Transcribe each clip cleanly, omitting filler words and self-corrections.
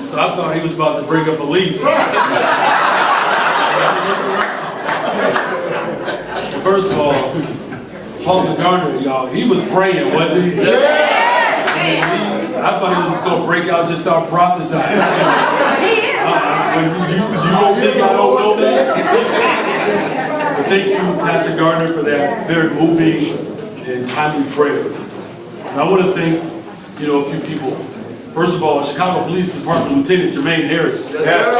So I thought he was about to bring up Elise. First of all, Paulson Garner, y'all, he was praying, wasn't he? I thought he was just going to break out and just start prophesying. You don't think I don't know that? But thank you, Pastor Gardner, for that very moving and timely prayer. And I want to thank, a few people. First of all, Chicago Police Department Lieutenant Jermaine Harris. Yes, sir.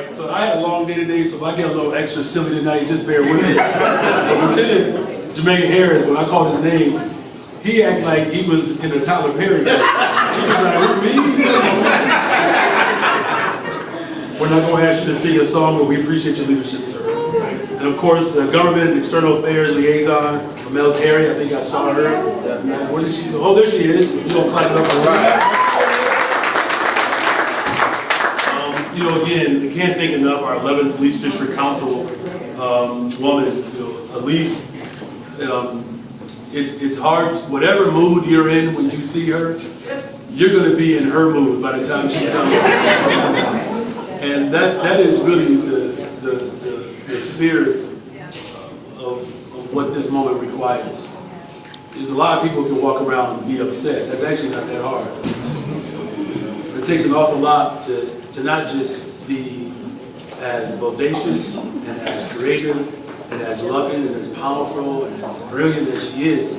So I had a long day today, so if I get a little extra silly tonight, just bear with me. But Lieutenant Jermaine Harris, when I called his name, he acted like he was in a Tyler Perry movie. He was like, who, me? We're not going to ask you to sing a song, but we appreciate your leadership, sir. And of course, the Government and External Affairs Liaison, Mel Terry, I think I saw her. Where did she go? Oh, there she is. We're going to clap it up for her. Again, I can't thank enough our 11th Police District Council woman, Elise. It's hard, whatever mood you're in when you see her, you're going to be in her mood by the time she's done. And that is really the spirit of what this moment requires. There's a lot of people who can walk around and be upset. That's actually not that hard. It takes an awful lot to not just be as bodacious and as creative and as loving and as powerful and as brilliant as she is,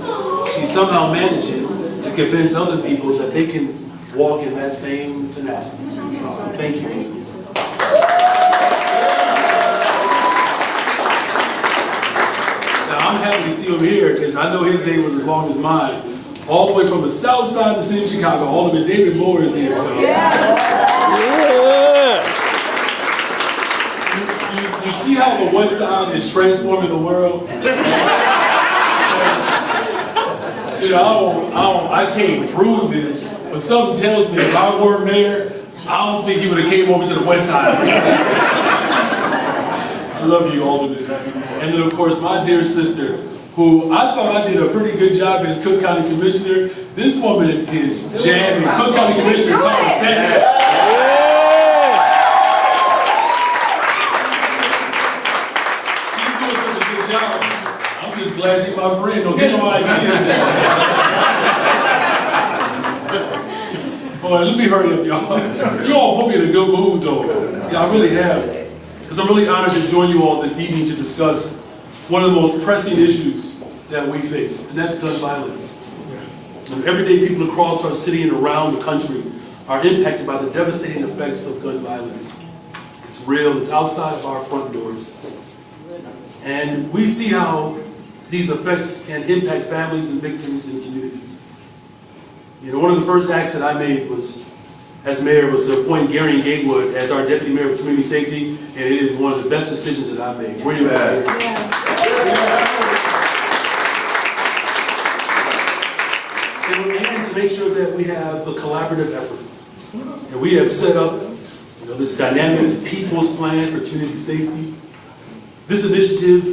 she somehow manages to convince other people that they can walk in that same tenacity. So thank you. Now I'm happy to see him here because I know his day was as long as mine. All the way from the south side of the city of Chicago, all the way David Moore is here. You see how the west side is transforming the world? I can't prove this, but something tells me if I were mayor, I don't think he would have came over to the west side. I love you, Alderman. And then, of course, my dear sister, who I thought I did a pretty good job as Cook County Commissioner. This woman is jamming. Cook County Commissioner Thomas Stanton. She's doing such a good job. I'm just glad she's my friend. Don't get no ideas. All right, let me hurry up, y'all. You all put me in a good mood, though. Yeah, I really have. Because I'm really honored to join you all this evening to discuss one of the most pressing issues that we face, and that's gun violence. And everyday people across our city and around the country are impacted by the devastating effects of gun violence. It's real, it's outside of our front doors. And we see how these effects can impact families and victims and communities. One of the first acts that I made as mayor was to appoint Gary Gatewood as our Deputy Mayor of Community Safety, and it is one of the best decisions that I've made. Where are you at? And to make sure that we have a collaborative effort. And we have set up this dynamic people's plan for community safety. This initiative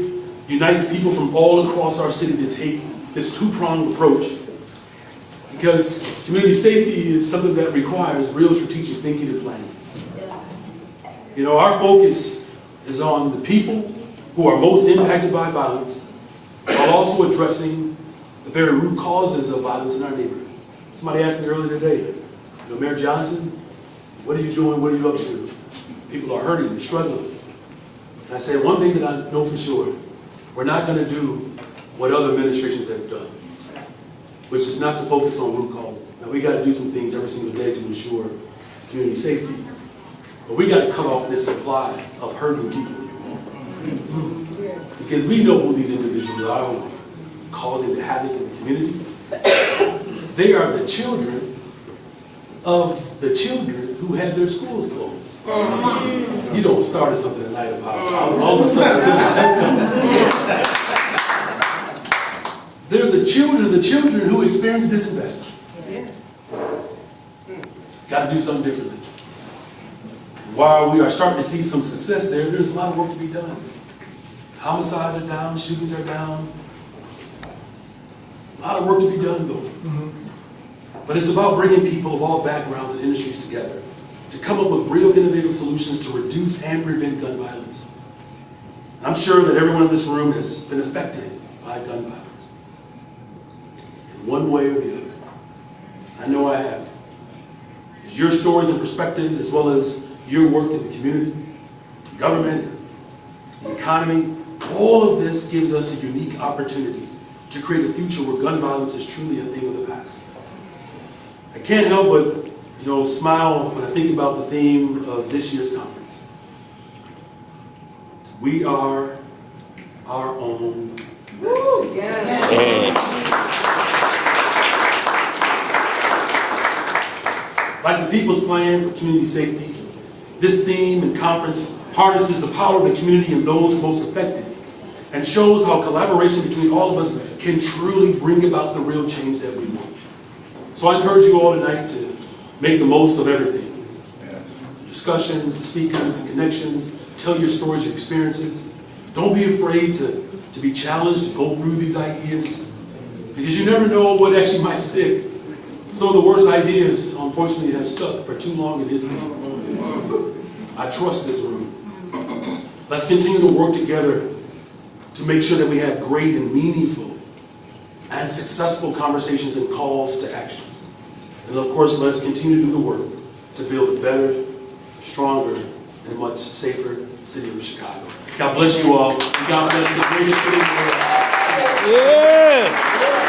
unites people from all across our city to take this two-pronged approach. Because community safety is something that requires real strategic thinking and planning. Our focus is on the people who are most impacted by violence, while also addressing the very root causes of violence in our neighborhoods. Somebody asked me earlier today, Mayor Johnson, what are you doing? What are you up to? People are hurting, they're struggling. And I said, one thing that I know for sure, we're not going to do what other administrations have done, which is not to focus on root causes. Now, we got to do some things every single day to ensure community safety, but we got to cut off this supply of hurting people. Because we know who these individuals are who are causing the havoc in the community. They are the children of the children who had their schools closed. You don't start something at night, Apostle. All of a sudden, they're the children who experience disinvestment. Yes. Got to do something differently. While we are starting to see some success there's a lot of work to be done. Homicides are down, shootings are down, A lot of work to be done, though. But it's about bringing people of all backgrounds and industries together to come up with real innovative solutions to reduce and prevent gun violence. And I'm sure that everyone in this room has been affected by gun violence, in one way or the other. I know I have. It's your stories and perspectives, as well as your work in the community, government, the economy, all of this gives us a unique opportunity to create a future where gun violence is truly a thing of the past. I can't help but, smile when I think about the theme of this year's conference. We are our own medicine. Like the People's Plan for Community Safety, this theme and conference harnesses the power of the community and those most affected, and shows how collaboration between all of us can truly bring about the real change that we want. So I encourage you all tonight to make the most of everything. Discussions, the speakers, the connections, tell your stories, your experiences. Don't be afraid to be challenged, to go through these ideas, because you never know what actually might stick. Some of the worst ideas, unfortunately, have stuck for too long in history. I trust this room. Let's continue to work together to make sure that we have great and meaningful and successful conversations and calls to actions. And of course, let's continue to do the work to build a better, stronger, and much safer city of Chicago. God bless you all. And God bless the greatest city in the world. Yeah.